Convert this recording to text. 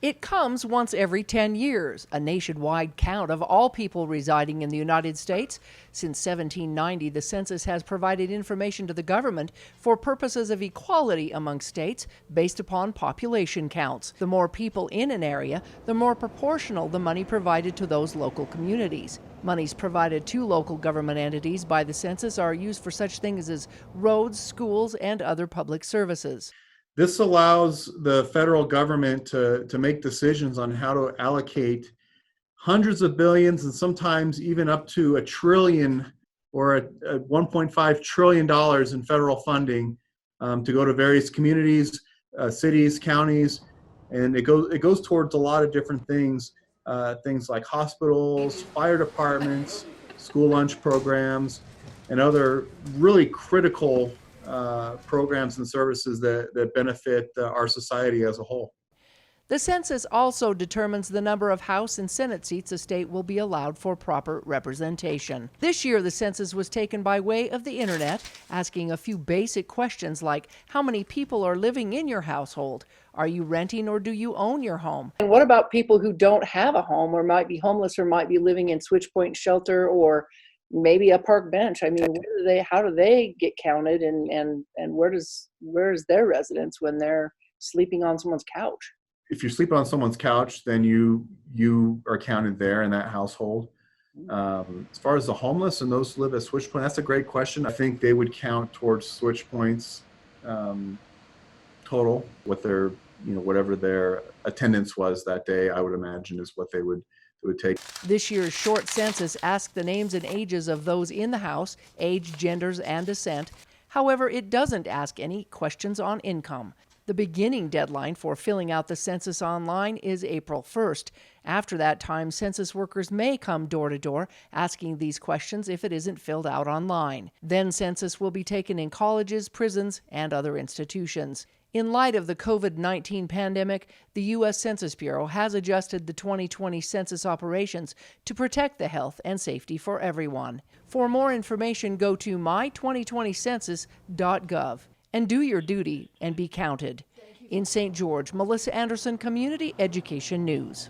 It comes once every 10 years, a nationwide count of all people residing in the United States. Since 1790, the census has provided information to the government for purposes of equality among states based upon population counts. The more people in an area, the more proportional the money provided to those local communities. Monies provided to local government entities by the census are used for such things as roads, schools, and other public services. This allows the federal government to make decisions on how to allocate hundreds of billions and sometimes even up to a trillion or a $1.5 trillion in federal funding to go to various communities, cities, counties, and it goes towards a lot of different things, things like hospitals, fire departments, school lunch programs, and other really critical programs and services that benefit our society as a whole. The census also determines the number of House and Senate seats a state will be allowed for proper representation. This year, the census was taken by way of the internet, asking a few basic questions like, how many people are living in your household? Are you renting or do you own your home? And what about people who don't have a home or might be homeless or might be living in switch point shelter or maybe a park bench? I mean, how do they get counted, and where's their residence when they're sleeping on someone's couch? If you're sleeping on someone's couch, then you are counted there in that household. As far as the homeless and those who live at switch point, that's a great question. I think they would count towards switch points total. What their whatever their attendance was that day, I would imagine is what they would take. This year's short census asked the names and ages of those in the house, age, genders, and descent. However, it doesn't ask any questions on income. The beginning deadline for filling out the census online is April 1st. After that time, census workers may come door to door asking these questions if it isn't filled out online. Then census will be taken in colleges, prisons, and other institutions. In light of the COVID-19 pandemic, the U.S. Census Bureau has adjusted the 2020 census operations to protect the health and safety for everyone. For more information, go to my2020census.gov. And do your duty and be counted. In St. George, Melissa Anderson, Community Education News.